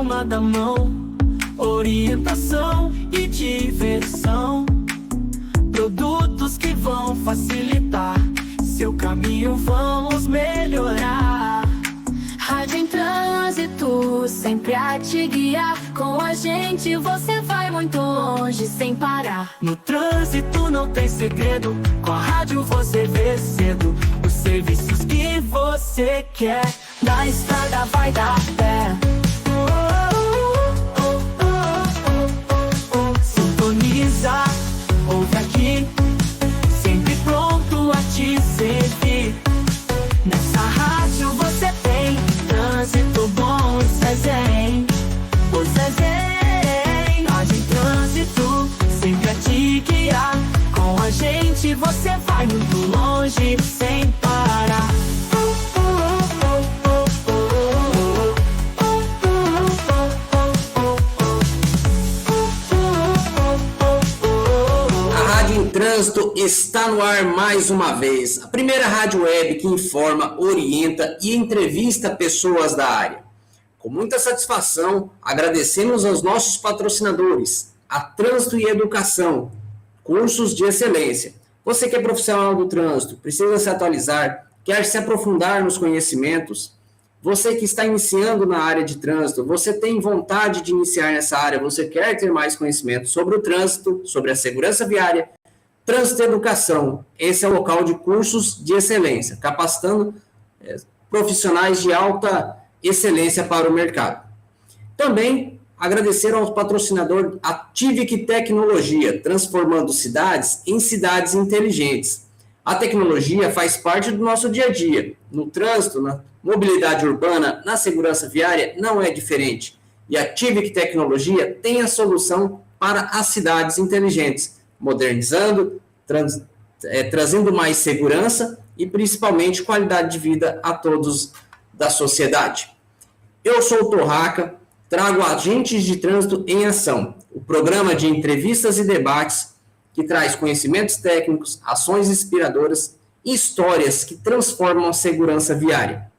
palma da mão, orientação e diversão. Produtos que vão facilitar seu caminho, vamos melhorar. Rádio em Trânsito, sempre a te guiar. Com a gente você vai muito longe sem parar. No trânsito não tem segredo, com a rádio você vê cedo os serviços que você quer. Na estrada vai dar pé. Sintoniza, ouve aqui, sempre pronto a te servir. Nessa rádio você tem trânsito bom, o Zezém. O Zezém, rádio em trânsito, sempre a te guiar. Com a gente você vai muito longe sem parar. Trânsito está no ar mais uma vez, a primeira rádio web que informa, orienta e entrevista pessoas da área. Com muita satisfação, agradecemos aos nossos patrocinadores, a Trânsito e Educação, cursos de excelência. Você que é profissional do trânsito, precisa se atualizar, quer se aprofundar nos conhecimentos, você que está iniciando na área de trânsito, você tem vontade de iniciar nessa área, você quer ter mais conhecimento sobre o trânsito, sobre a segurança viária, Trânsito e Educação, esse é o local de cursos de excelência, capacitando profissionais de alta excelência para o mercado. Também agradecer ao patrocinador Ativic Tecnologia, transformando cidades em cidades inteligentes. A tecnologia faz parte do nosso dia a dia. No trânsito, na mobilidade urbana, na segurança viária, não é diferente. E a Ativic Tecnologia tem a solução para as cidades inteligentes, modernizando, trazendo mais segurança e principalmente qualidade de vida a todos da sociedade. Eu sou o Torraca, trago Agentes de Trânsito em Ação, o programa de entrevistas e debates que traz conhecimentos técnicos, ações inspiradoras e histórias que transformam a segurança viária.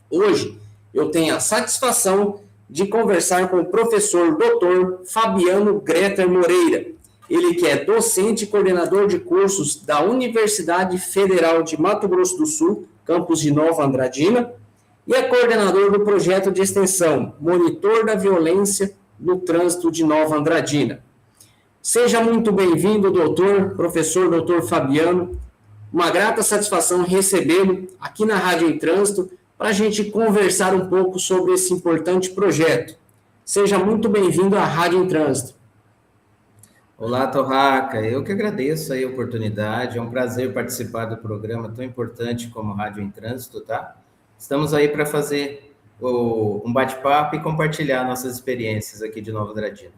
Hoje eu tenho a satisfação de conversar com o professor Dr. Fabiano Greter Moreira. Ele que é docente e coordenador de cursos da Universidade Federal de Mato Grosso do Sul, campus de Nova Andradina, e é coordenador do projeto de extensão Monitor da Violência no Trânsito de Nova Andradina. Seja muito bem-vindo, professor doutor Fabiano. Uma grata satisfação recebê-lo aqui na Rádio em Trânsito para a gente conversar um pouco sobre esse importante projeto. Seja muito bem-vindo à Rádio em Trânsito. Olá, Torraca, eu que agradeço aí a oportunidade, é um prazer participar do programa tão importante como Rádio em Trânsito, tá? Estamos aí para fazer um bate-papo e compartilhar nossas experiências aqui de Nova Andradina.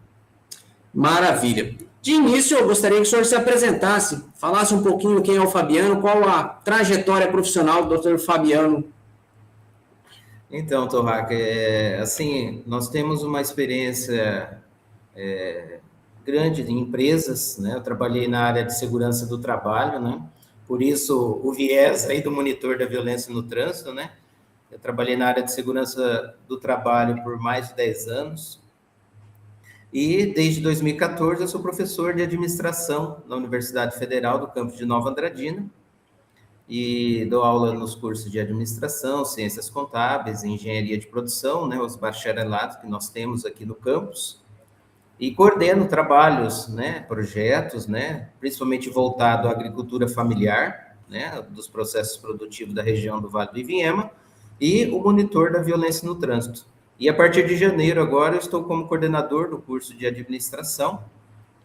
Maravilha. De início, eu gostaria que o senhor se apresentasse, falasse um pouquinho quem é o Fabiano, qual a trajetória profissional do Dr. Fabiano. Então, Torraca, assim, nós temos uma experiência grande em empresas, né? Eu trabalhei na área de segurança do trabalho, né? Por isso o viés aí do monitor da violência no trânsito, né? Eu trabalhei na área de segurança do trabalho por mais de 10 anos e desde 2014 eu sou professor de administração na Universidade Federal do campus de Nova Andradina e dou aula nos cursos de administração, ciências contábeis, engenharia de produção, né? Os bacharelados que nós temos aqui no campus. E coordeno trabalhos, né, projetos, né, principalmente voltado à agricultura familiar, né, dos processos produtivos da região do Vale do Ivinhema, e o monitor da violência no trânsito. E a partir de janeiro agora eu estou como coordenador do curso de administração,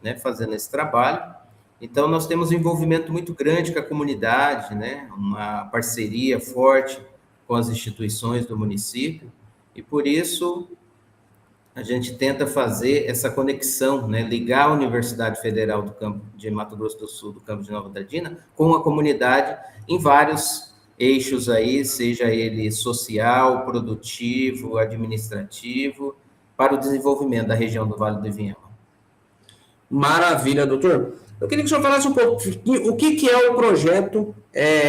né, fazendo esse trabalho. Então nós temos um envolvimento muito grande com a comunidade, né, uma parceria forte com as instituições do município, e por isso a gente tenta fazer essa conexão, né, ligar a Universidade Federal do Campo de Mato Grosso do Sul, do Campo de Nova Andradina, com a comunidade em vários eixos aí, seja ele social, produtivo, administrativo, para o desenvolvimento da região do Vale do Ivinhema. Maravilha, doutor. Eu queria que o senhor falasse um pouco o que é o projeto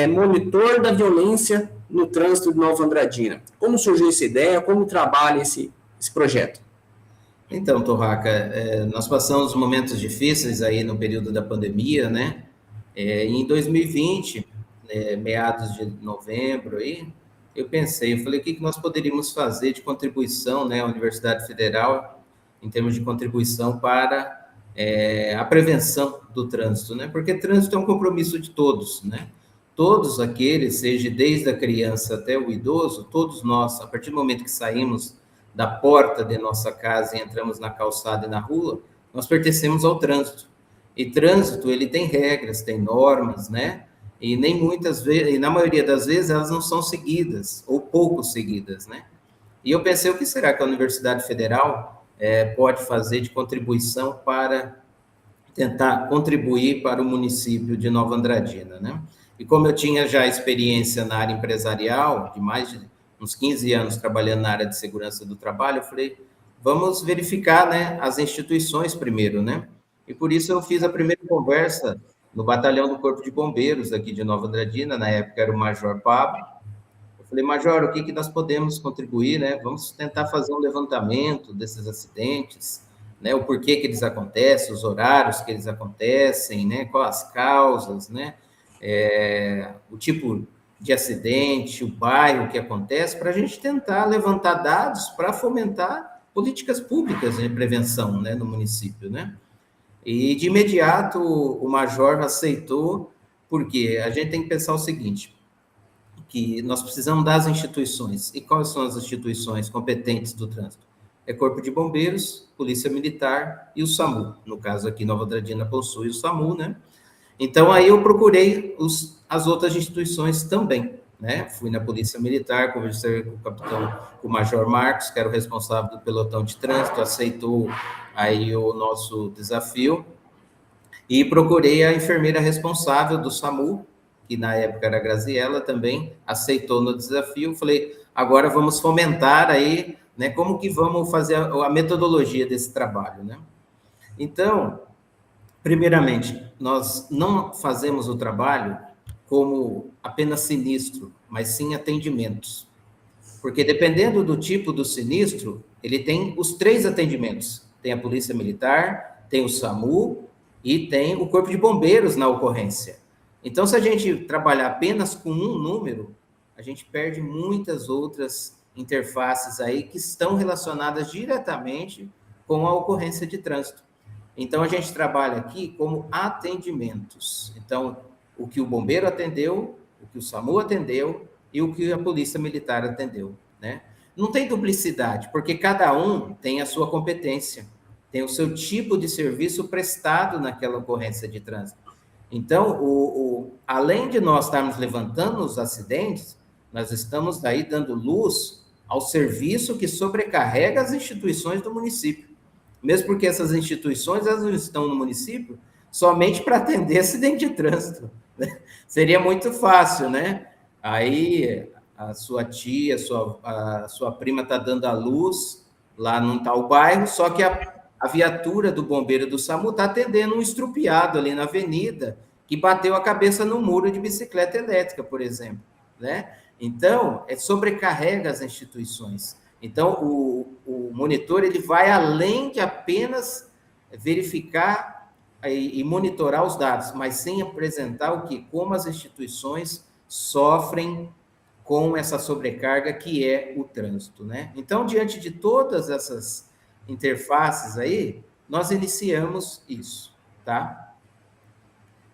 Monitor da Violência no Trânsito de Nova Andradina. Como surgiu essa ideia, como trabalha esse projeto? Então, Torraca, nós passamos momentos difíceis aí no período da pandemia, né? Em 2020, meados de novembro aí, eu falei, o que nós poderíamos fazer de contribuição, né, à Universidade Federal, em termos de contribuição para a prevenção do trânsito, né? Porque trânsito é um compromisso de todos, né? Todos aqueles, seja desde a criança até o idoso, todos nós, a partir do momento que saímos da porta de nossa casa e entramos na calçada e na rua, nós pertencemos ao trânsito. E trânsito, ele tem regras, tem normas, né? E nem muitas vezes, e na maioria das vezes, elas não são seguidas, ou pouco seguidas, né? E eu pensei, o que será que a Universidade Federal pode fazer de contribuição para tentar contribuir para o município de Nova Andradina, né? E como eu tinha já experiência na área empresarial, de mais de uns 15 anos trabalhando na área de segurança do trabalho, eu falei, vamos verificar, né, as instituições primeiro, né? E por isso eu fiz a primeira conversa no batalhão do Corpo de Bombeiros aqui de Nova Andradina, na época era o Major Pablo. Eu falei, Major, o que nós podemos contribuir, né? Vamos tentar fazer um levantamento desses acidentes, né? O porquê que eles acontecem, os horários que eles acontecem, né? Quais as causas, né? O tipo de acidente, o bairro que acontece, para a gente tentar levantar dados para fomentar políticas públicas de prevenção, né, no município, né? E de imediato o Major aceitou, porque a gente tem que pensar o seguinte, que nós precisamos das instituições. E quais são as instituições competentes do trânsito? É Corpo de Bombeiros, Polícia Militar e o SAMU. No caso aqui, Nova Andradina possui o SAMU, né? Então, aí eu procurei as outras instituições também, né? Fui na Polícia Militar, conversei com o capitão, com o Major Marcos, que era o responsável do pelotão de trânsito, aceitou aí o nosso desafio, e procurei a enfermeira responsável do SAMU, que na época era a Graziella, também aceitou no desafio. Falei, agora vamos fomentar aí, né? Como que vamos fazer a metodologia desse trabalho, né? Então, primeiramente, nós não fazemos o trabalho como apenas sinistro, mas sim atendimentos. Porque dependendo do tipo do sinistro, ele tem os 3 atendimentos. Tem a Polícia Militar, tem o SAMU e tem o Corpo de Bombeiros na ocorrência. Então, se a gente trabalhar apenas com um número, a gente perde muitas outras interfaces aí que estão relacionadas diretamente com a ocorrência de trânsito. Então, a gente trabalha aqui como atendimentos. Então, o que o bombeiro atendeu, o que o SAMU atendeu e o que a Polícia Militar atendeu, né? Não tem duplicidade, porque cada um tem a sua competência, tem o seu tipo de serviço prestado naquela ocorrência de trânsito. Então, além de nós estarmos levantando os acidentes, nós estamos daí dando luz ao serviço que sobrecarrega as instituições do município. Mesmo porque essas instituições, elas não estão no município somente para atender acidente de trânsito, né? Seria muito fácil, né? Aí a sua tia, a sua prima está dando a luz lá num tal bairro, só que a viatura do bombeiro do SAMU está atendendo um estrupiado ali na avenida que bateu a cabeça no muro de bicicleta elétrica, por exemplo, né? Então, sobrecarrega as instituições. Então, o monitor ele vai além de apenas verificar e monitorar os dados, mas sem apresentar o que? Como as instituições sofrem com essa sobrecarga que é o trânsito, né? Então, diante de todas essas interfaces aí, nós iniciamos isso, tá?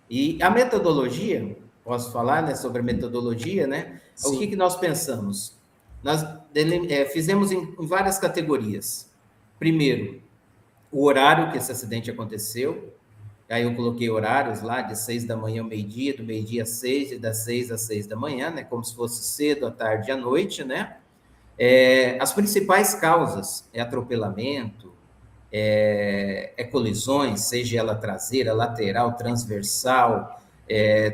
E a metodologia, posso falar, né, sobre a metodologia, né? Sim. O que nós pensamos? Nós fizemos em várias categorias. Primeiro, o horário que esse acidente aconteceu. Aí eu coloquei horários lá de 6 da manhã ao meio-dia, do meio-dia às 6, e das 6 às 6 da manhã, né? Como se fosse cedo, à tarde e à noite, né? As principais causas é atropelamento, colisões, seja ela traseira, lateral, transversal,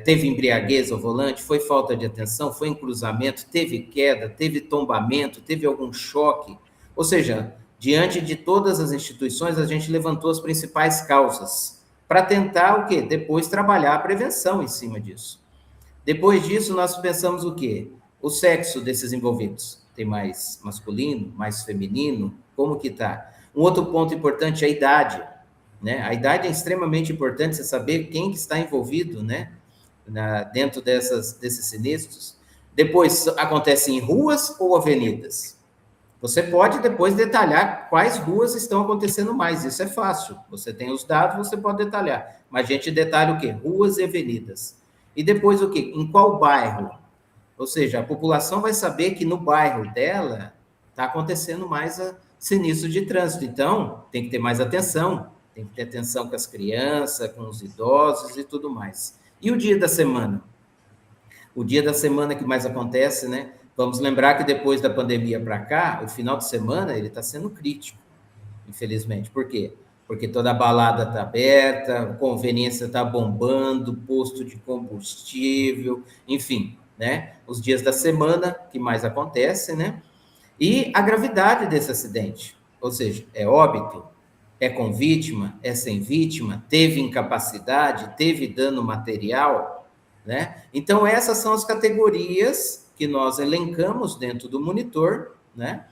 teve embriaguez ao volante, foi falta de atenção, foi em cruzamento, teve queda, teve tombamento, teve algum choque. Ou seja, diante de todas as instituições, a gente levantou as principais causas para tentar o quê? Depois trabalhar a prevenção em cima disso. Depois disso, nós pensamos o quê? O sexo desses envolvidos. Tem mais masculino, mais feminino? Como que tá? Um outro ponto importante é a idade, né? A idade é extremamente importante, você saber quem que está envolvido, né? Dentro desses sinistros. Depois, acontece em ruas ou avenidas? Você pode depois detalhar quais ruas estão acontecendo mais, isso é fácil. Você tem os dados, você pode detalhar. Mas a gente detalha o quê? Ruas e avenidas. E depois o quê? Em qual bairro? Ou seja, a população vai saber que no bairro dela está acontecendo mais sinistro de trânsito. Então, tem que ter mais atenção. Tem que ter atenção com as crianças, com os idosos e tudo mais. E o dia da semana? O dia da semana que mais acontece, né? Vamos lembrar que depois da pandemia para cá, o final de semana ele está sendo crítico, infelizmente. Por quê? Porque toda a balada está aberta, a conveniência está bombando, posto de combustível, enfim, né? Os dias da semana que mais acontece, né? E a gravidade desse acidente, ou seja, é óbito, é com vítima, é sem vítima, teve incapacidade, teve dano material, né? Então, essas são as categorias que nós elencamos dentro do monitor, né?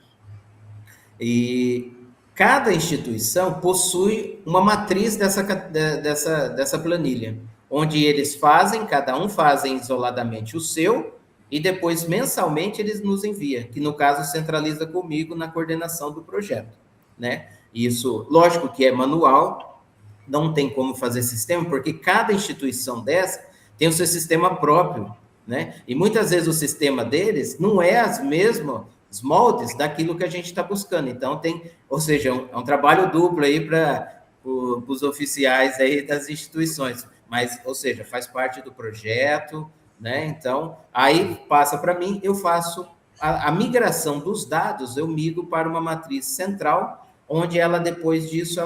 E cada instituição possui uma matriz dessa planilha, onde eles fazem, cada um fazem isoladamente o seu, e depois, mensalmente, eles nos enviam, que no caso centraliza comigo na coordenação do projeto, né? Isso, lógico que é manual, não tem como fazer sistema, porque cada instituição dessa tem o seu sistema próprio, né? E muitas vezes o sistema deles não é os mesmos moldes daquilo que a gente está buscando. Então, ou seja, é um trabalho duplo aí para os oficiais aí das instituições, mas, ou seja, faz parte do projeto, né? Então, aí passa para mim, eu faço a migração dos dados, eu migro para uma matriz central, onde ela, depois disso,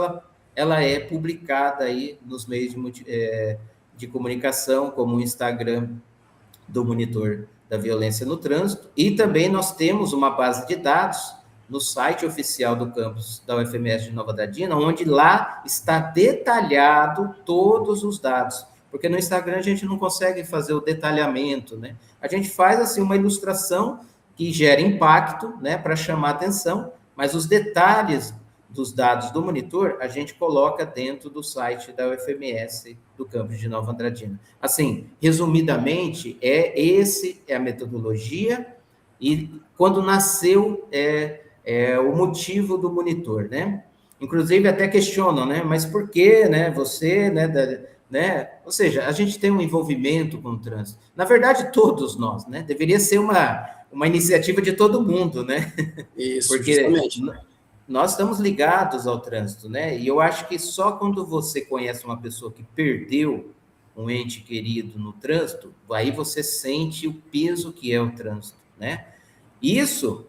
ela é publicada aí nos meios de comunicação, como o Instagram do Monitor da Violência no Trânsito, e também nós temos uma base de dados no site oficial do campus da UFMS de Nova Andradina, onde lá está detalhado todos os dados, porque no Instagram a gente não consegue fazer o detalhamento, né? A gente faz, assim, uma ilustração que gera impacto, né, para chamar atenção, mas os detalhes dos dados do monitor, a gente coloca dentro do site da UFMS do campus de Nova Andradina. Assim, resumidamente, esse é a metodologia e quando nasceu o motivo do monitor, né? Inclusive até questionam, né? Mas por que, né? Você, né? Ou seja, a gente tem um envolvimento com o trânsito. Na verdade, todos nós, né? Deveria ser uma iniciativa de todo mundo, né? Isso, porque justamente. Nós estamos ligados ao trânsito, né? E eu acho que só quando você conhece uma pessoa que perdeu um ente querido no trânsito, aí você sente o peso que é o trânsito, né? Isso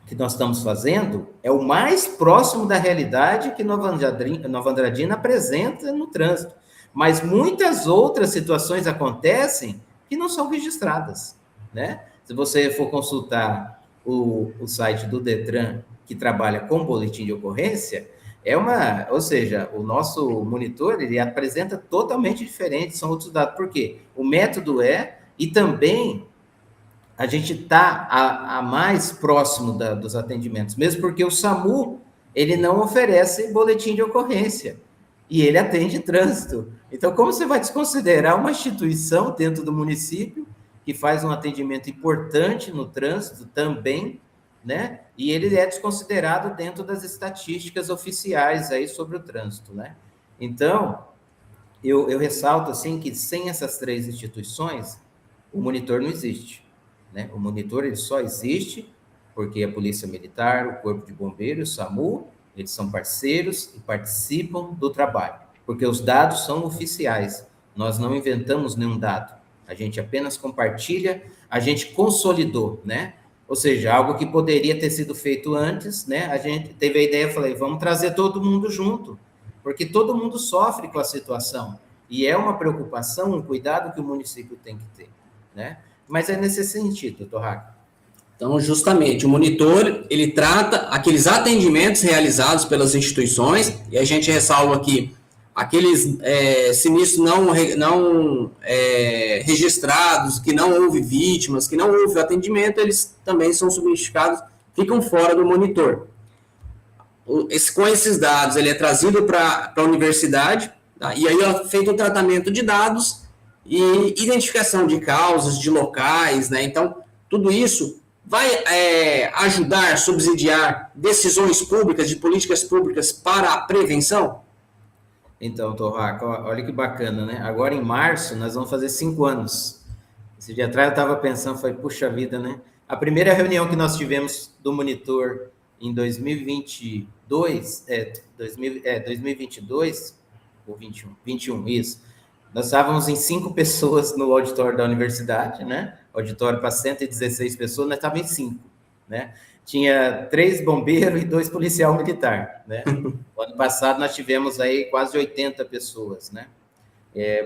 que nós estamos fazendo é o mais próximo da realidade que Nova Andradina apresenta no trânsito. Mas muitas outras situações acontecem que não são registradas, né? Se você for consultar o site do Detran, que trabalha com boletim de ocorrência, ou seja, o nosso monitor, ele apresenta totalmente diferente, são outros dados. Por quê? O método e também a gente está a mais próximo dos atendimentos, mesmo porque o SAMU, ele não oferece boletim de ocorrência, e ele atende trânsito. Então, como você vai desconsiderar uma instituição dentro do município que faz um atendimento importante no trânsito também, né? E ele é desconsiderado dentro das estatísticas oficiais aí sobre o trânsito, né? Então, eu ressalto, assim, que sem essas três instituições, o monitor não existe, né? O monitor, ele só existe porque a Polícia Militar, o Corpo de Bombeiros, o SAMU, eles são parceiros e participam do trabalho, porque os dados são oficiais, nós não inventamos nenhum dado, a gente apenas compartilha, a gente consolidou, né? Ou seja, algo que poderia ter sido feito antes, né? A gente teve a ideia, falei, vamos trazer todo mundo junto, porque todo mundo sofre com a situação, e é uma preocupação, um cuidado que o município tem que ter, né? Mas é nesse sentido, doutor Hack. Então, justamente, o monitor, ele trata aqueles atendimentos realizados pelas instituições, e a gente ressalva aqui, aqueles sinistros não registrados, que não houve vítimas, que não houve atendimento, eles também são subnotificados, ficam fora do monitor. com esses dados, ele é trazido para a universidade, tá? E aí é feito o tratamento de dados e identificação de causas, de locais, né? Então, tudo isso vai ajudar, subsidiar decisões públicas, de políticas públicas para a prevenção? Então, Torraca, olha que bacana, né? Agora, em março, nós vamos fazer 5 anos. Esse dia atrás eu estava pensando, falei, puxa vida, né? A primeira reunião que nós tivemos do monitor em 2022, 2022 ou 21, isso. Nós estávamos em 5 pessoas no auditório da universidade, né? Auditório para 116 pessoas, nós estávamos em 5, né? Tinha 3 bombeiros e 2 policial militar, né? O ano passado nós tivemos aí quase 80 pessoas, né?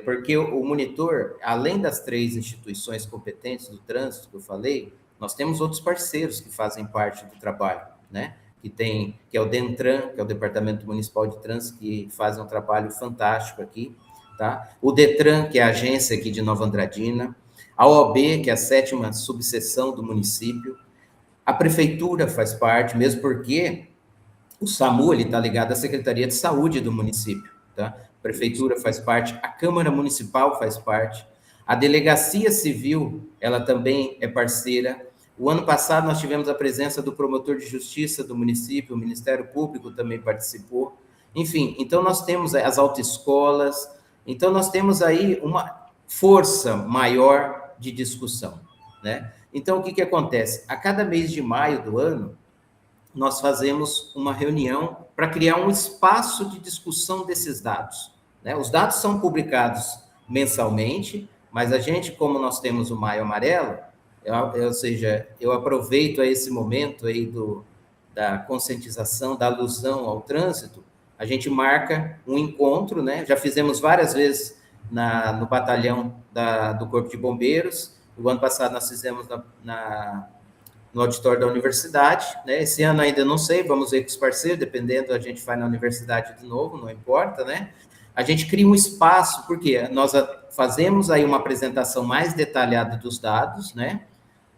Porque o monitor, além das 3 instituições competentes do trânsito que eu falei, nós temos outros parceiros que fazem parte do trabalho, né? Que é o Dentran, que é o Departamento Municipal de Trânsito, que faz um trabalho fantástico aqui, tá? O Detran, que é a agência aqui de Nova Andradina, a OAB, que é a 7ª subseção do município, a prefeitura faz parte, mesmo porque o SAMU está ligado à Secretaria de Saúde do município, tá? A prefeitura faz parte, a Câmara Municipal faz parte, a Delegacia Civil, ela também é parceira. O ano passado nós tivemos a presença do promotor de justiça do município, o Ministério Público também participou. Enfim, então nós temos as autoescolas, então nós temos aí uma força maior de discussão, né? Então, o que acontece? A cada mês de maio do ano, nós fazemos uma reunião para criar um espaço de discussão desses dados, né? Os dados são publicados mensalmente, mas a gente, como nós temos o Maio Amarelo, ou seja, eu aproveito esse momento aí da conscientização, da alusão ao trânsito, a gente marca um encontro, né? Já fizemos várias vezes no batalhão do Corpo de Bombeiros. O ano passado nós fizemos no auditório da universidade, né? Esse ano ainda não sei, vamos ver com os parceiros, dependendo, a gente faz na universidade de novo, não importa, né? A gente cria um espaço, porque nós fazemos aí uma apresentação mais detalhada dos dados, né?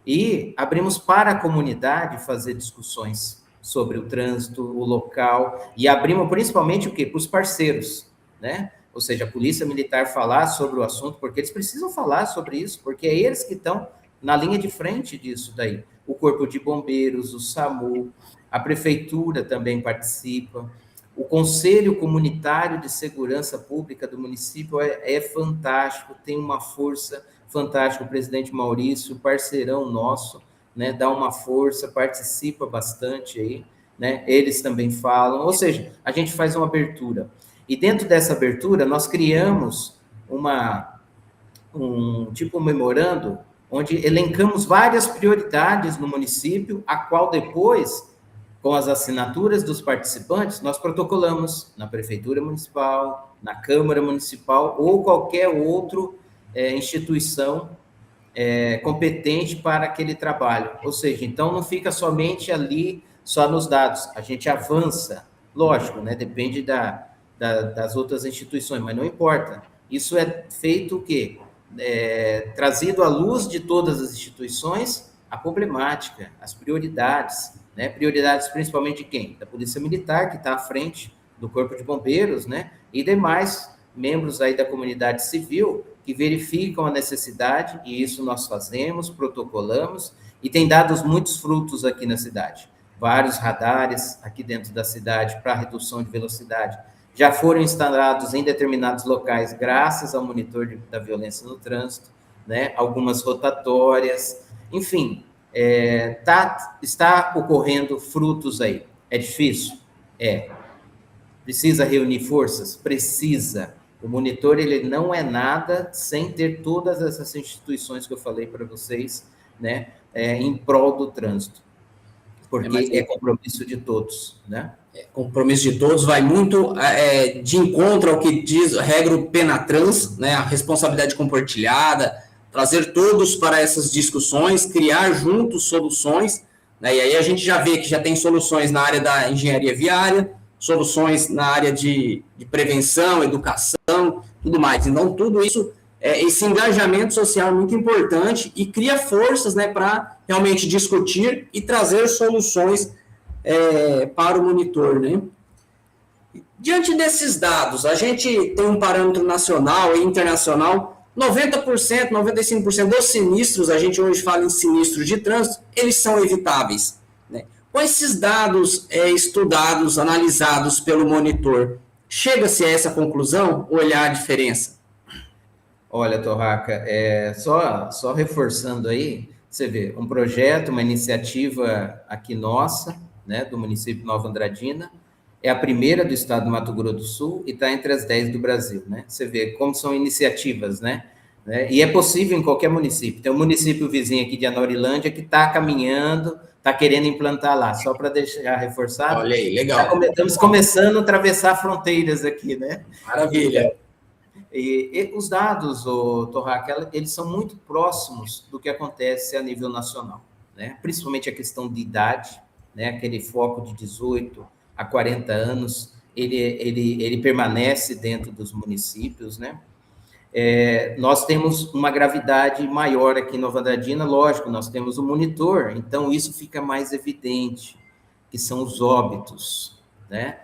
E abrimos para a comunidade fazer discussões sobre o trânsito, o local, e abrimos principalmente o quê? Para os parceiros, né? Ou seja, a Polícia Militar falar sobre o assunto, porque eles precisam falar sobre isso, porque é eles que estão na linha de frente disso daí. O Corpo de Bombeiros, o SAMU, a Prefeitura também participa, o Conselho Comunitário de Segurança Pública do município é fantástico, tem uma força fantástica, o presidente Maurício, parceirão nosso, né, dá uma força, participa bastante aí, né, eles também falam, ou seja, a gente faz uma abertura. E dentro dessa abertura, nós criamos um memorando, onde elencamos várias prioridades no município, a qual depois, com as assinaturas dos participantes, nós protocolamos na Prefeitura Municipal, na Câmara Municipal ou qualquer outra instituição competente para aquele trabalho. Ou seja, então não fica somente ali, só nos dados, a gente avança, lógico, né? Depende das outras instituições, mas não importa. Isso é feito o quê? Trazido à luz de todas as instituições a problemática, as prioridades, né? Prioridades principalmente de quem? Da Polícia Militar, que está à frente do Corpo de Bombeiros, né? E demais membros aí da comunidade civil que verificam a necessidade, e isso nós fazemos, protocolamos, e tem dado muitos frutos aqui na cidade. Vários radares aqui dentro da cidade para redução de velocidade já foram instalados em determinados locais graças ao monitor da violência no trânsito, né? Algumas rotatórias, enfim, está ocorrendo frutos aí. É difícil? Precisa reunir forças? Precisa. O monitor, ele não é nada sem ter todas essas instituições que eu falei para vocês, né? Em prol do trânsito. Porque é compromisso de todos, né? Compromisso de todos, vai muito de encontro ao que diz a regra Penatrans, né? A responsabilidade compartilhada, trazer todos para essas discussões, criar juntos soluções, né? E aí a gente já vê que já tem soluções na área da engenharia viária, soluções na área de prevenção, educação, tudo mais. Então, tudo isso, esse engajamento social é muito importante e cria forças, né, para realmente discutir e trazer soluções para o monitor, né? Diante desses dados, a gente tem um parâmetro nacional e internacional, 90%, 95% dos sinistros, a gente hoje fala em sinistros de trânsito, eles são evitáveis, né? Com esses dados estudados, analisados pelo monitor, chega-se a essa conclusão, olhar a diferença? Olha, Torraca, só reforçando aí, você vê, um projeto, uma iniciativa aqui nossa, né, do município de Nova Andradina, é a primeira do estado do Mato Grosso do Sul e está entre as 10 do Brasil, né? Você vê como são iniciativas, né? E é possível em qualquer município. Tem um município vizinho aqui de Anorilândia que está caminhando, está querendo implantar lá, só para deixar reforçado. Olha aí, legal. Estamos começando a atravessar fronteiras aqui, né? Maravilha. E os dados, Torraca, eles são muito próximos do que acontece a nível nacional, né? Principalmente a questão de idade, né? Aquele foco de 18 a 40 anos, ele permanece dentro dos municípios, né? Nós temos uma gravidade maior aqui em Nova Andradina, lógico, nós temos um monitor, então isso fica mais evidente, que são os óbitos, né?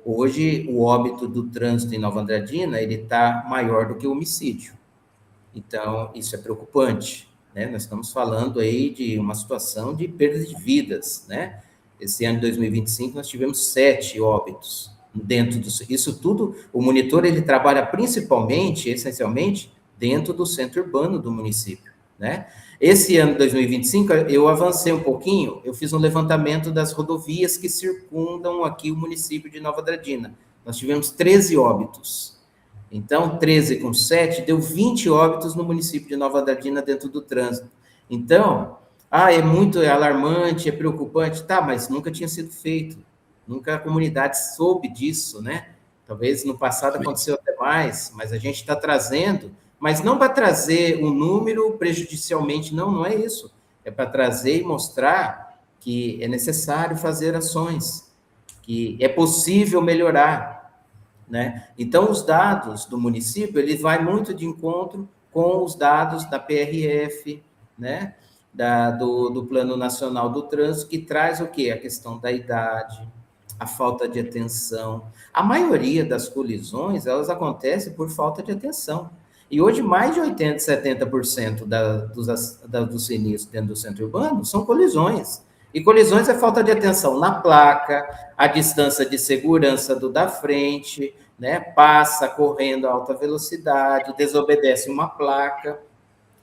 Hoje, o óbito do trânsito em Nova Andradina, ele está maior do que o homicídio. Então, isso é preocupante, né? Nós estamos falando aí de uma situação de perda de vidas, né? Esse ano de 2025, nós tivemos 7 óbitos dentro isso tudo. O monitor, ele trabalha principalmente, essencialmente, dentro do centro urbano do município, né? Esse ano de 2025, eu avancei um pouquinho, eu fiz um levantamento das rodovias que circundam aqui o município de Nova Andradina. Nós tivemos 13 óbitos. Então, 13 com 7, deu 20 óbitos no município de Nova Andradina dentro do trânsito. Então, é muito alarmante, é preocupante, tá, mas nunca tinha sido feito. Nunca a comunidade soube disso, né? Talvez no passado aconteceu até mais, mas a gente está trazendo, mas não para trazer um número prejudicialmente, não é isso. É para trazer e mostrar que é necessário fazer ações, que é possível melhorar, né? Então, os dados do município, ele vai muito de encontro com os dados da PRF, né? Do Plano Nacional do Trânsito, que traz o quê? A questão da idade, a falta de atenção. A maioria das colisões, elas acontecem por falta de atenção. E hoje, mais de 80%, 70% dos sinistros dentro do centro urbano são colisões. E colisões é falta de atenção na placa, a distância de segurança do da frente, né? Passa correndo a alta velocidade, desobedece uma placa,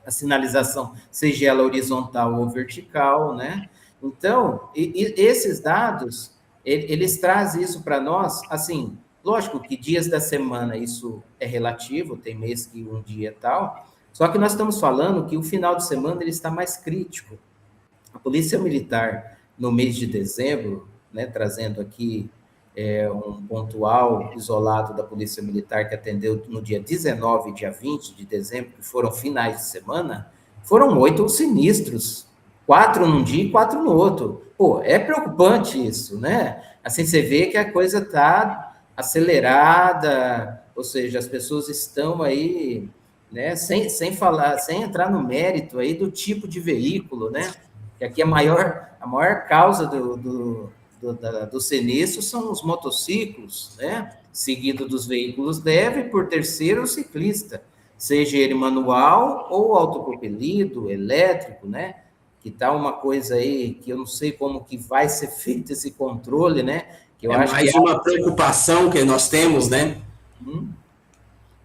a sinalização, seja ela horizontal ou vertical, né? Então, esses dados, eles trazem isso para nós, assim, lógico que dias da semana isso é relativo, tem mês que um dia é tal, só que nós estamos falando que o final de semana ele está mais crítico. A Polícia Militar, no mês de dezembro, né, trazendo aqui um pontual isolado da Polícia Militar que atendeu no dia 19 e dia 20 de dezembro, que foram finais de semana, foram 8 sinistros, 4 num dia e 4 no outro. Pô, é preocupante isso, né? Assim, você vê que a coisa está acelerada, ou seja, as pessoas estão aí, né, sem falar, sem entrar no mérito aí do tipo de veículo, né? Que aqui a maior causa do sinistro são os motociclos, né? Seguido dos veículos leve, por terceiro o ciclista, seja ele manual ou autopropelido, elétrico, né? Que tá uma coisa aí que eu não sei como que vai ser feito esse controle, né? Que eu acho mais que uma preocupação que nós temos, né?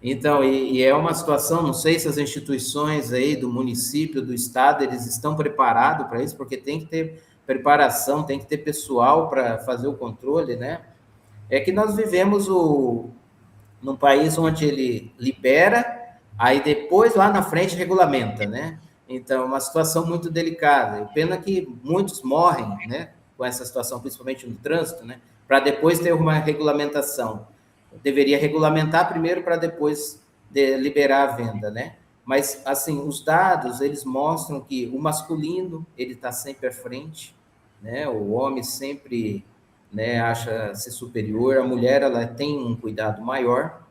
Então, e é uma situação, não sei se as instituições aí do município, do estado, eles estão preparados para isso, porque tem que ter preparação, tem que ter pessoal para fazer o controle, né? É que nós vivemos num país onde ele libera, aí depois lá na frente regulamenta, né? Então, é uma situação muito delicada. Pena que muitos morrem, né? Com essa situação, principalmente no trânsito, né? Para depois ter uma regulamentação. Deveria regulamentar primeiro para depois liberar a venda, né? Mas, assim, os dados, eles mostram que o masculino, ele está sempre à frente, né? O homem sempre, né, acha ser superior, a mulher, ela tem um cuidado maior,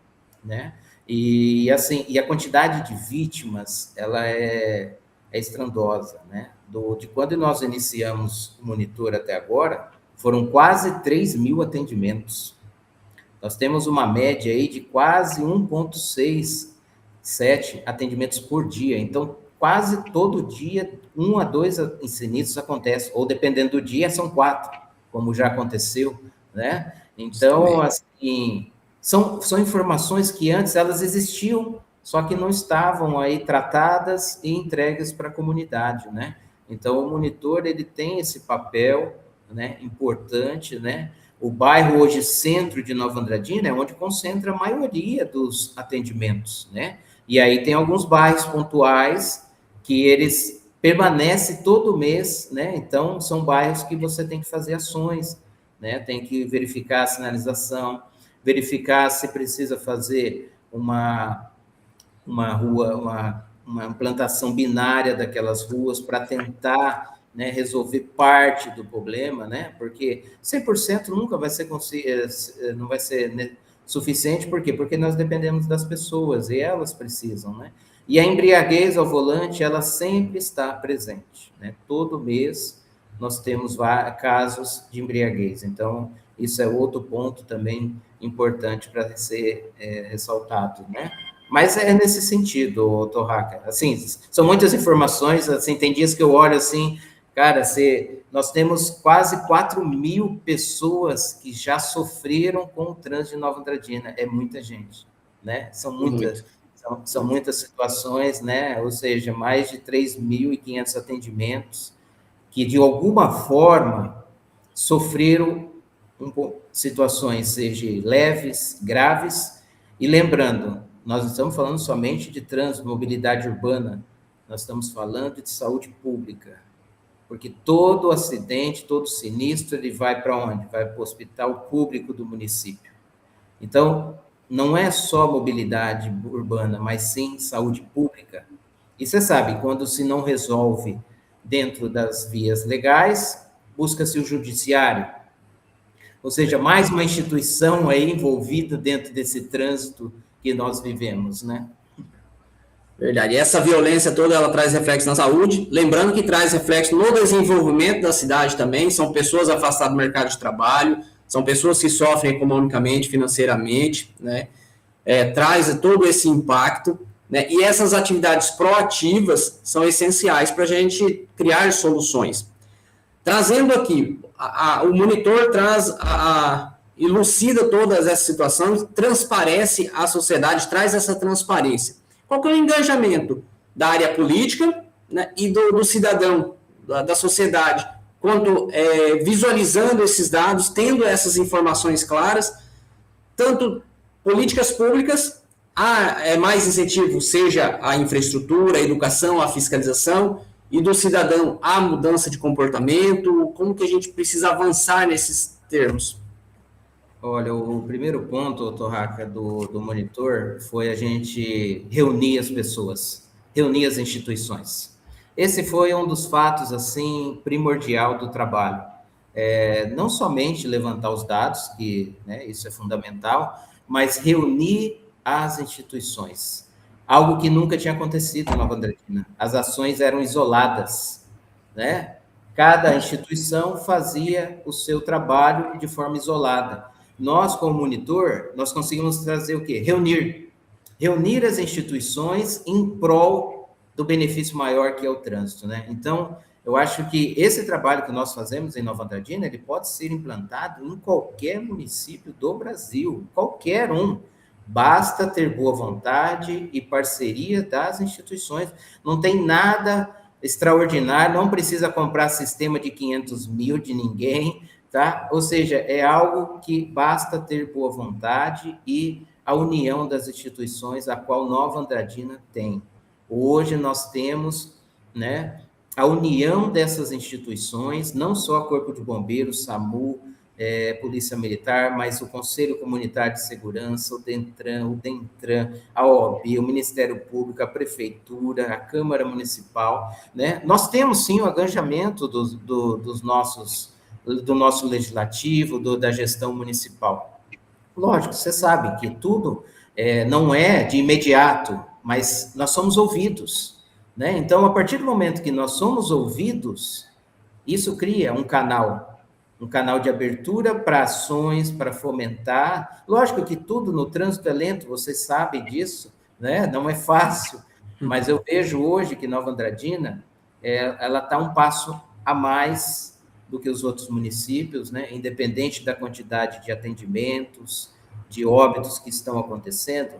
né? E, assim, e a quantidade de vítimas, ela é estrondosa, né? De quando nós iniciamos o monitor até agora, foram quase 3.000 atendimentos. Nós temos uma média aí de quase 1,67 atendimentos por dia. Então, quase todo dia, 1 a 2 sinistros acontecem, ou dependendo do dia, são 4, como já aconteceu, né? Então, assim, são informações que antes elas existiam, só que não estavam aí tratadas e entregues para a comunidade, né? Então, o monitor, ele tem esse papel, né, importante, né? O bairro hoje, centro de Nova Andradina, é onde concentra a maioria dos atendimentos, né? E aí tem alguns bairros pontuais que eles permanecem todo mês, né? Então, são bairros que você tem que fazer ações, né? Tem que verificar a sinalização, verificar se precisa fazer uma rua, uma implantação binária daquelas ruas para tentar, né, resolver parte do problema, né? Porque 100% nunca vai ser não vai ser, né, suficiente. Por quê? Porque nós dependemos das pessoas e elas precisam, né? E a embriaguez ao volante, ela sempre está presente, né? Todo mês nós temos casos de embriaguez. Então, isso é outro ponto também importante para ser ressaltado, né? Mas é nesse sentido, Torraca. Assim, são muitas informações, assim, tem dias que eu olho assim, cara, nós temos quase 4.000 pessoas que já sofreram com o trânsito de Nova Andradina. É muita gente, né? São muitas situações, né? Ou seja, mais de 3.500 atendimentos que, de alguma forma, sofreram situações, seja leves, graves, e lembrando, nós não estamos falando somente de trânsito, mobilidade urbana, nós estamos falando de saúde pública, porque todo acidente, todo sinistro, ele vai para onde? Vai para o hospital público do município. Então, não é só mobilidade urbana, mas sim saúde pública. E você sabe, quando se não resolve dentro das vias legais, busca-se o judiciário. Ou seja, mais uma instituição aí envolvida dentro desse trânsito que nós vivemos, né? Verdade. E essa violência toda, ela traz reflexo na saúde. Lembrando que traz reflexo no desenvolvimento da cidade também. São pessoas afastadas do mercado de trabalho, são pessoas que sofrem economicamente, financeiramente, né? Traz todo esse impacto, né? E essas atividades proativas são essenciais para a gente criar soluções. Trazendo aqui, o monitor elucida todas essas situações, transparece a sociedade, traz essa transparência. Qual que é o engajamento da área política, né, e do cidadão, da sociedade, quando visualizando esses dados, tendo essas informações claras, tanto políticas públicas, mais incentivo, seja a infraestrutura, a educação, a fiscalização, e do cidadão a mudança de comportamento, como que a gente precisa avançar nesses termos? Olha, o primeiro ponto, Torraca, do monitor foi a gente reunir as pessoas, reunir as instituições. Esse foi um dos fatos, assim, primordial do trabalho. Não somente levantar os dados, que, né, isso é fundamental, mas reunir as instituições. Algo que nunca tinha acontecido em Nova Andradina. As ações eram isoladas, né? Cada instituição fazia o seu trabalho de forma isolada. Nós, como monitor, nós conseguimos trazer o quê? Reunir as instituições em prol do benefício maior que é o trânsito, né? Então, eu acho que esse trabalho que nós fazemos em Nova Andradina, ele pode ser implantado em qualquer município do Brasil, qualquer um. Basta ter boa vontade e parceria das instituições. Não tem nada extraordinário, não precisa comprar sistema de 500 mil de ninguém, tá? Ou seja, é algo que basta ter boa vontade e a união das instituições, a qual Nova Andradina tem. Hoje nós temos, né, a união dessas instituições, não só o Corpo de Bombeiros, SAMU, Polícia Militar, mas o Conselho Comunitário de Segurança, o DENTRAN, a OAB, o Ministério Público, a Prefeitura, a Câmara Municipal, né? Nós temos, sim, o engajamento do nosso legislativo, da gestão municipal. Lógico, você sabe que tudo não é de imediato, mas nós somos ouvidos, né? Então, a partir do momento que nós somos ouvidos, isso cria um canal, um canal de abertura para ações, para fomentar. Lógico que tudo no trânsito é lento, vocês sabem disso, né? Não é fácil, mas eu vejo hoje que Nova Andradina, ela está um passo a mais do que os outros municípios, né? Independente da quantidade de atendimentos, de óbitos que estão acontecendo,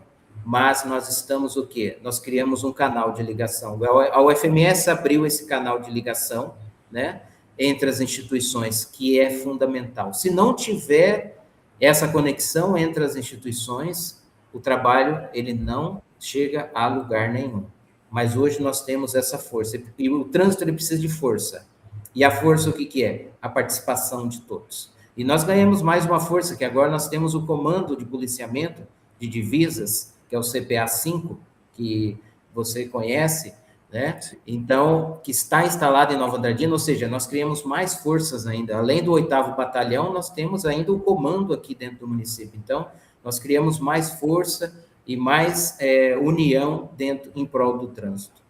mas nós estamos o quê? Nós criamos um canal de ligação. A UFMS abriu esse canal de ligação, né, entre as instituições, que é fundamental. Se não tiver essa conexão entre as instituições, o trabalho ele não chega a lugar nenhum. Mas hoje nós temos essa força, e o trânsito ele precisa de força. E a força o que é? A participação de todos. E nós ganhamos mais uma força, que agora nós temos o Comando de Policiamento de Divisas, que é o CPA-5, que você conhece, né? Então, que está instalado em Nova Andradina, ou seja, nós criamos mais forças ainda. Além do 8º Batalhão, nós temos ainda o comando aqui dentro do município. Então, nós criamos mais força e mais união dentro em prol do trânsito.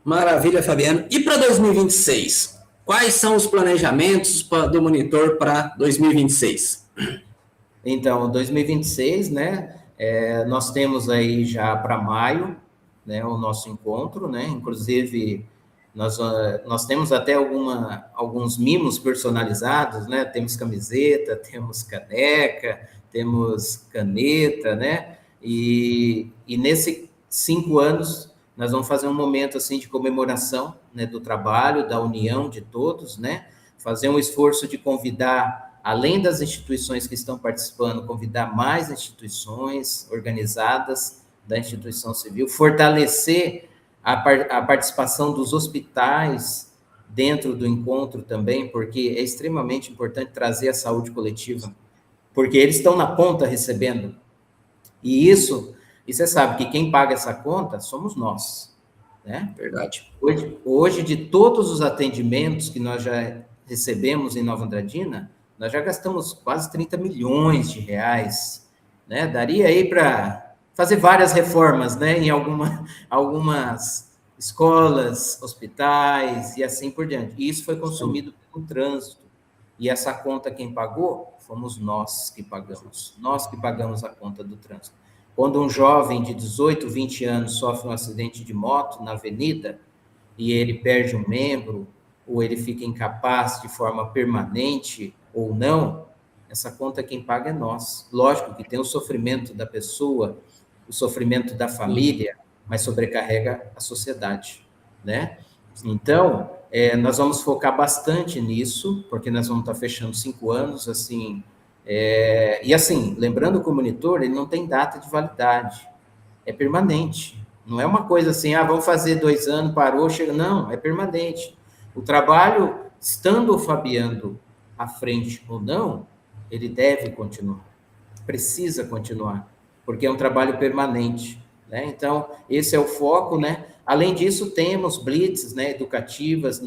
Maravilha, Fabiano. E para 2026? Quais são os planejamentos do monitor para 2026? Então, 2026, né? Nós temos aí já para maio, né, o nosso encontro, né? Inclusive, nós temos até alguns mimos personalizados, né? Temos camiseta, temos caneca, temos caneta, né? E nesses 5 anos, nós vamos fazer um momento assim de comemoração, né, do trabalho, da união de todos, né? Fazer um esforço de convidar, além das instituições que estão participando, convidar mais instituições organizadas da instituição civil, fortalecer a participação dos hospitais dentro do encontro também, porque é extremamente importante trazer a saúde coletiva, porque eles estão na ponta recebendo. E você sabe que quem paga essa conta somos nós, né? Verdade. Hoje, de todos os atendimentos que nós já recebemos em Nova Andradina, nós já gastamos quase 30 milhões de reais, né? Daria aí para fazer várias reformas, né? Em algumas escolas, hospitais e assim por diante. E isso foi consumido pelo trânsito. E essa conta quem pagou? Fomos nós que pagamos. Nós que pagamos a conta do trânsito. Quando um jovem de 18, 20 anos sofre um acidente de moto na avenida e ele perde um membro ou ele fica incapaz de forma permanente ou não, essa conta quem paga é nós. Lógico que tem o sofrimento da pessoa, o sofrimento da família, mas sobrecarrega a sociedade, né? Então, nós vamos focar bastante nisso, porque nós vamos estar fechando 5 anos, assim, e assim, lembrando que o monitor, ele não tem data de validade, é permanente, não é uma coisa assim, vamos fazer 2 anos, parou, chega, não, é permanente. O trabalho, estando o Fabiano à frente ou não, ele deve continuar, precisa continuar, porque é um trabalho permanente, né? Então, esse é o foco, né? Além disso, temos blitzes, né, educativas,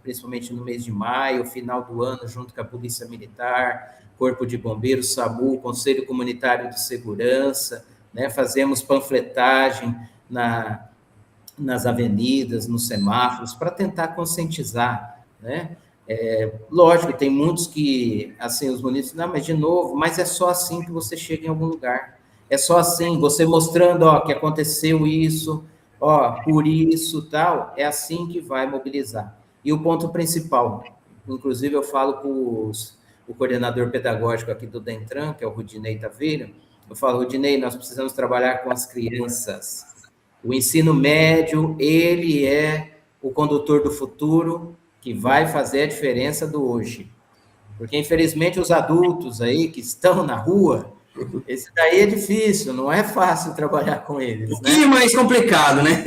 principalmente no mês de maio, final do ano, junto com a Polícia Militar, Corpo de Bombeiros, SAMU, Conselho Comunitário de Segurança, né? Fazemos panfletagem nas avenidas, nos semáforos, para tentar conscientizar, né? Lógico, tem muitos que, assim, os munícipes, não, mas de novo, mas é só assim que você chega em algum lugar. É só assim, você mostrando, que aconteceu isso, por isso, tal, é assim que vai mobilizar. E o ponto principal, inclusive eu falo com o coordenador pedagógico aqui do Dentran, que é o Rudinei Taveira, eu falo, Rudinei, nós precisamos trabalhar com as crianças. O ensino médio, ele é o condutor do futuro, que vai fazer a diferença do hoje. Porque, infelizmente, os adultos aí que estão na rua, esse daí é difícil, não é fácil trabalhar com eles. Um pouquinho mais complicado, né?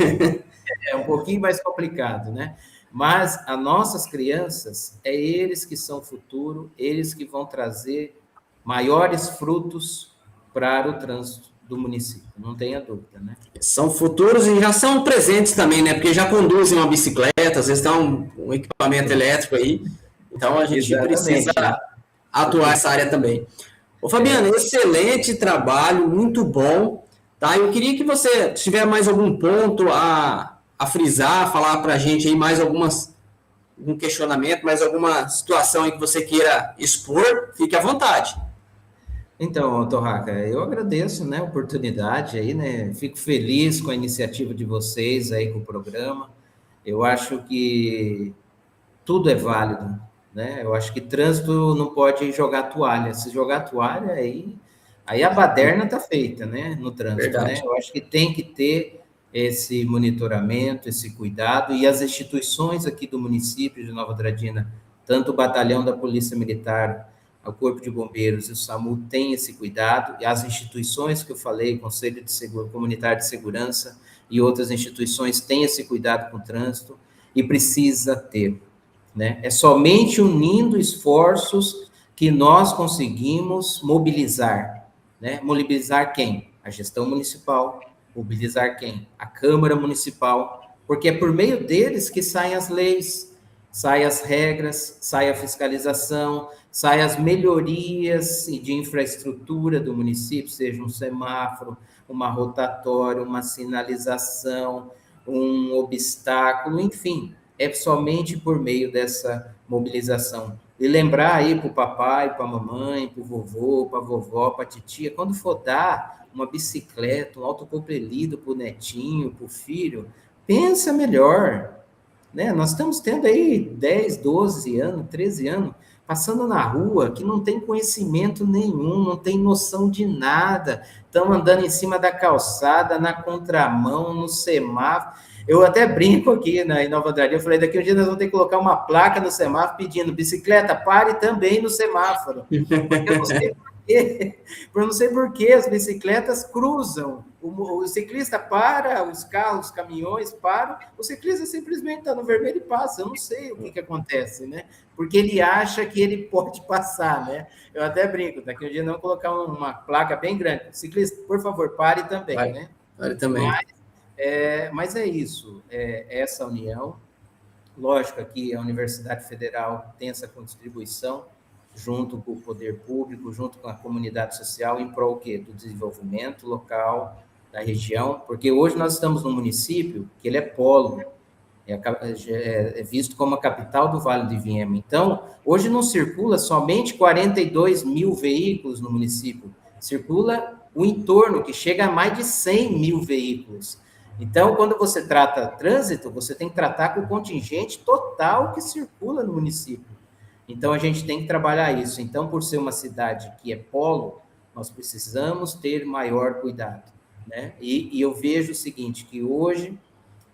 É um pouquinho mais complicado, né? Mas as nossas crianças, eles que são o futuro, eles que vão trazer maiores frutos para o trânsito do município, não tenha dúvida, né? São futuros e já são presentes também, né? Porque já conduzem uma bicicleta, às vezes estão um equipamento elétrico aí, então a gente precisa atuar nessa área também. Ô, Fabiano, excelente trabalho, muito bom, tá? Eu queria que você, se tiver mais algum ponto a frisar, falar para a gente aí mais algumas algum questionamento, mais alguma situação em que você queira expor, fique à vontade. Então, Torraca, eu agradeço, né, a oportunidade aí, né, fico feliz com a iniciativa de vocês aí com o programa. Eu acho que tudo é válido, né? Eu acho que trânsito não pode jogar toalha. Se jogar toalha, aí a baderna está feita, né? No trânsito, Verdade. né? Eu acho que tem que ter esse monitoramento, esse cuidado, e as instituições aqui do município de Nova Andradina, tanto o batalhão da Polícia Militar, o Corpo de Bombeiros e o SAMU têm esse cuidado, e as instituições que eu falei, Conselho Comunitário de Segurança e outras instituições têm esse cuidado com o trânsito, e precisa ter, né? É somente unindo esforços que nós conseguimos mobilizar, né? Mobilizar quem? A gestão municipal. Mobilizar quem? A Câmara Municipal, porque é por meio deles que saem as leis, saem as regras, sai a fiscalização, saem as melhorias de infraestrutura do município, seja um semáforo, uma rotatória, uma sinalização, um obstáculo, enfim, é somente por meio dessa mobilização. E lembrar aí para o papai, para a mamãe, para o vovô, para a vovó, para a titia, quando for dar uma bicicleta, um autopropelido para o netinho, para o filho, pensa melhor, né? Nós estamos tendo aí 10, 12 anos, 13 anos, passando na rua, que não tem conhecimento nenhum, não tem noção de nada, estão andando em cima da calçada, na contramão, no semáforo. Eu até brinco aqui em Nova Andradina, eu falei, daqui um dia nós vamos ter que colocar uma placa no semáforo pedindo, bicicleta, pare também no semáforo. Porque eu não sei por que as bicicletas cruzam. O ciclista para, os carros, os caminhões param, o ciclista simplesmente está no vermelho e passa. Eu não sei o que acontece, né? Porque ele acha que ele pode passar, né? Eu até brinco, daqui um dia não colocar uma placa bem grande. Ciclista, por favor, pare também, né? Pare também. Mas é isso, essa união. Lógico que a Universidade Federal tem essa contribuição, junto com o poder público, junto com a comunidade social, em prol do desenvolvimento local da região, porque hoje nós estamos num município que ele é polo, é visto como a capital do Vale do Vinhema. Então, hoje não circula somente 42 mil veículos no município, circula o entorno, que chega a mais de 100 mil veículos. Então, quando você trata trânsito, você tem que tratar com o contingente total que circula no município. Então, a gente tem que trabalhar isso. Então, por ser uma cidade que é polo, nós precisamos ter maior cuidado, né? E eu vejo o seguinte, que hoje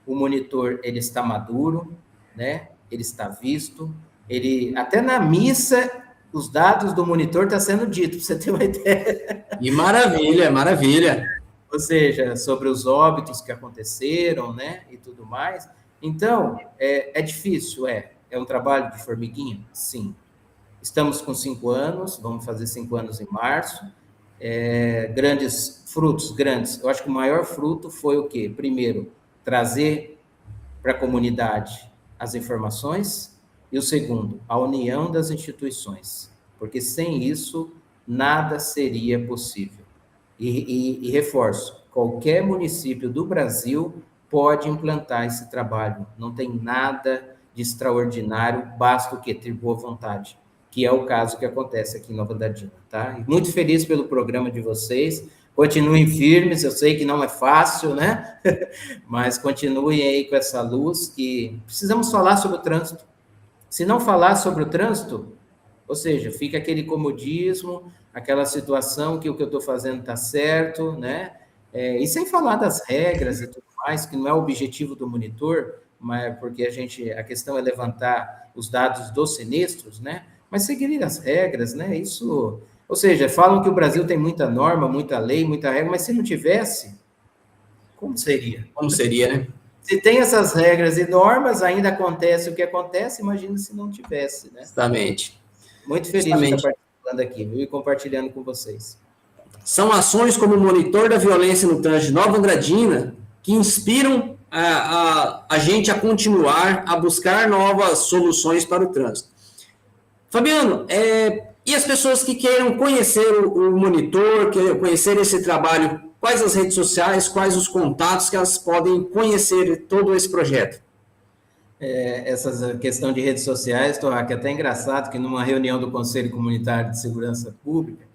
o monitor, ele está maduro, né? Ele está visto, até na missa, os dados do monitor estão sendo ditos, para você ter uma ideia. E maravilha, maravilha. Ou seja, sobre os óbitos que aconteceram, né? E tudo mais. Então, é difícil, é um trabalho de formiguinha? Sim. Estamos com 5 anos, vamos fazer 5 anos em março. Grandes frutos, grandes. Eu acho que o maior fruto foi o quê? Primeiro, trazer para a comunidade as informações. E o segundo, a união das instituições. Porque sem isso, nada seria possível. E reforço, qualquer município do Brasil pode implantar esse trabalho. Não tem nada de extraordinário, basta o quê? Ter boa vontade, que é o caso que acontece aqui em Nova Andradina, tá? E muito feliz pelo programa de vocês, continuem firmes, eu sei que não é fácil, né? Mas continuem aí com essa luz, que precisamos falar sobre o trânsito. Se não falar sobre o trânsito, ou seja, fica aquele comodismo, aquela situação que o que eu estou fazendo está certo, né? E sem falar das regras e tudo mais, que não é o objetivo do monitor, mas porque a questão é levantar os dados dos sinistros, né? Mas seguir as regras, né? Isso, ou seja, falam que o Brasil tem muita norma, muita lei, muita regra, mas se não tivesse, como seria? Como seria, né? Se tem essas regras e normas, ainda acontece o que acontece, imagina se não tivesse, né? Exatamente. Muito feliz de estar participando aqui, viu? E compartilhando com vocês. São ações como o Monitor da Violência no Trânsito de Nova Andradina que inspiram a gente a continuar a buscar novas soluções para o trânsito. Fabiano, e as pessoas que queiram conhecer o Monitor, queiram conhecer esse trabalho, quais as redes sociais, quais os contatos que elas podem conhecer todo esse projeto? Essa questão de redes sociais, Torra, que é até engraçado que numa reunião do Conselho Comunitário de Segurança Pública,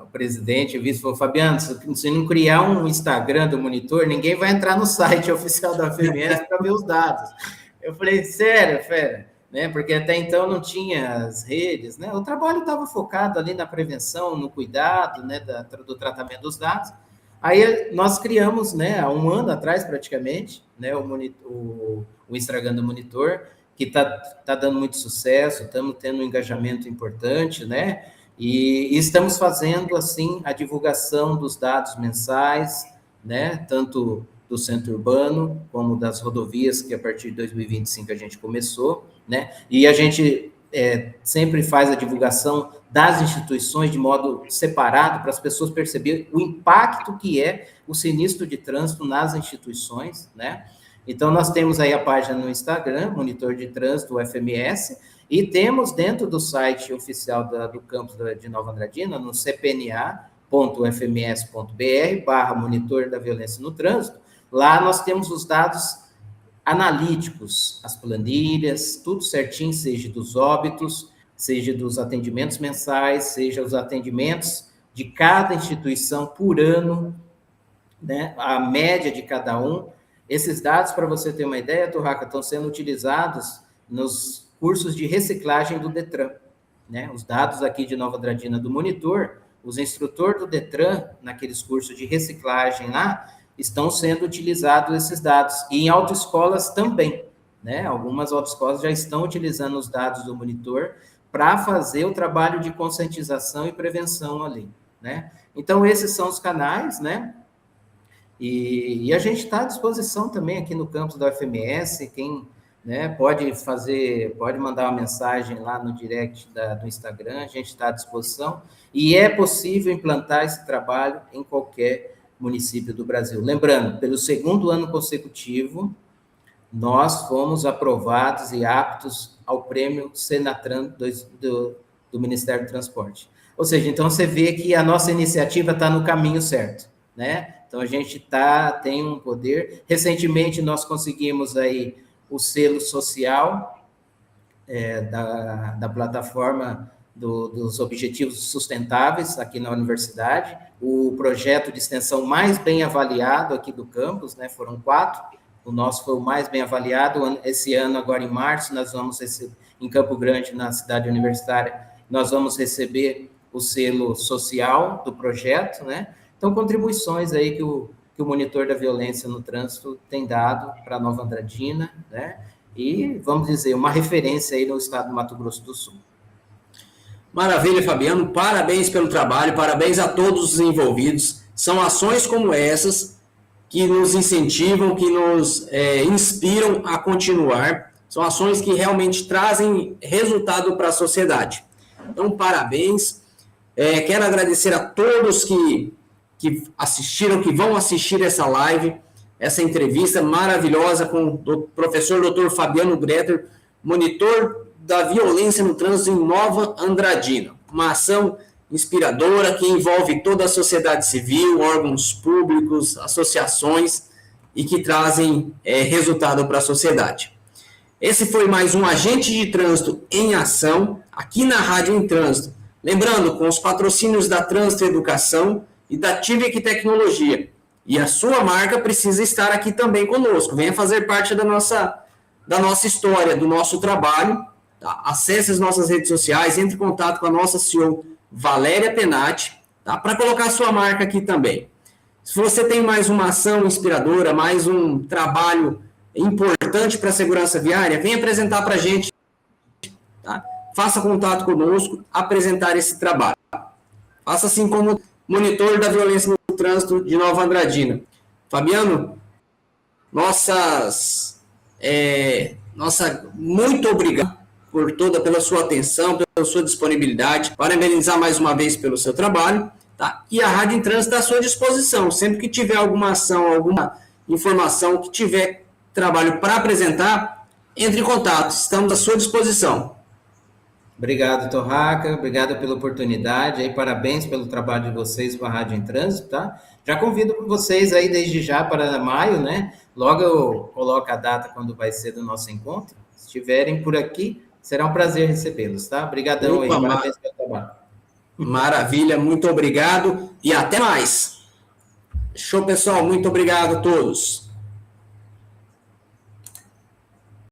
o presidente, o vice, falou: Fabiano, se não criar um Instagram do monitor, ninguém vai entrar no site oficial da FMS para ver os dados. Eu falei: sério, fera? Né? Porque até então não tinha as redes, né? O trabalho estava focado ali na prevenção, no cuidado, né, do tratamento dos dados. Aí nós criamos, né, há um ano atrás praticamente, né, o Instagram do Monitor, que tá dando muito sucesso, estamos tendo um engajamento importante, né? E estamos fazendo, assim, a divulgação dos dados mensais, né? Tanto do centro urbano, como das rodovias, que a partir de 2025 a gente começou, né? E a gente sempre faz a divulgação das instituições de modo separado, para as pessoas perceberem o impacto que é o sinistro de trânsito nas instituições, né? Então, nós temos aí a página no Instagram, Monitor de Trânsito, FMS, e temos dentro do site oficial do campus de Nova Andradina, no cpna.fms.br/monitor da violência no trânsito, lá nós temos os dados analíticos, as planilhas, tudo certinho, seja dos óbitos, seja dos atendimentos mensais, seja os atendimentos de cada instituição por ano, né, a média de cada um. Esses dados, para você ter uma ideia, Torraca, estão sendo utilizados nos cursos de reciclagem do Detran, né? Os dados aqui de Nova Andradina do Monitor, os instrutores do Detran, naqueles cursos de reciclagem lá, estão sendo utilizados esses dados, e em autoescolas também, né? Algumas autoescolas já estão utilizando os dados do Monitor para fazer o trabalho de conscientização e prevenção ali, né? Então, esses são os canais, né? E a gente está à disposição também aqui no campus da UFMS, quem, né, pode mandar uma mensagem lá no direct do Instagram, a gente está à disposição, e é possível implantar esse trabalho em qualquer município do Brasil. Lembrando, pelo segundo ano consecutivo, nós fomos aprovados e aptos ao prêmio Senatran do Ministério do Transporte. Ou seja, então você vê que a nossa iniciativa está no caminho certo, né? Então a gente tem um poder. Recentemente nós conseguimos aí o selo social da plataforma dos Objetivos Sustentáveis aqui na universidade, o projeto de extensão mais bem avaliado aqui do campus, né? Foram 4, o nosso foi o mais bem avaliado. Esse ano, agora em março, nós vamos receber, em Campo Grande, na cidade universitária, nós vamos receber o selo social do projeto, né? Então, contribuições aí que o Monitor da Violência no Trânsito tem dado para Nova Andradina, né? E, vamos dizer, uma referência aí no estado do Mato Grosso do Sul. Maravilha, Fabiano. Parabéns pelo trabalho, parabéns a todos os envolvidos. São ações como essas que nos incentivam, que nos inspiram a continuar. São ações que realmente trazem resultado para a sociedade. Então, parabéns. Quero agradecer a todos que assistiram, que vão assistir essa live, essa entrevista maravilhosa com o professor Dr. Fabiano Greter, monitor da violência no trânsito em Nova Andradina. Uma ação inspiradora que envolve toda a sociedade civil, órgãos públicos, associações e que trazem resultado para a sociedade. Esse foi mais um Agente de Trânsito em Ação, aqui na Rádio em Trânsito. Lembrando, com os patrocínios da Trânsito Educação e da Tivec Tecnologia. E a sua marca precisa estar aqui também conosco. Venha fazer parte da nossa história, do nosso trabalho. Tá? Acesse as nossas redes sociais, entre em contato com a nossa CEO, Valéria Penati, tá? Para colocar a sua marca aqui também. Se você tem mais uma ação inspiradora, mais um trabalho importante para a segurança viária, venha apresentar para a gente. Tá? Faça contato conosco, apresentar esse trabalho. Faça assim como monitor da violência no trânsito de Nova Andradina. Fabiano, muito obrigado pela sua atenção, pela sua disponibilidade. Parabenizar mais uma vez pelo seu trabalho. Tá? E a Rádio em Trânsito está à sua disposição. Sempre que tiver alguma ação, alguma informação, que tiver trabalho para apresentar, entre em contato. Estamos à sua disposição. Obrigado, Torraca, obrigado pela oportunidade, aí, parabéns pelo trabalho de vocês com a Rádio em Trânsito, tá? Já convido vocês aí desde já para maio, né? Logo eu coloco a data quando vai ser do nosso encontro. Se estiverem por aqui, será um prazer recebê-los, tá? Obrigadão aí, parabéns pelo trabalho. Maravilha, muito obrigado e até mais. Show, pessoal, muito obrigado a todos.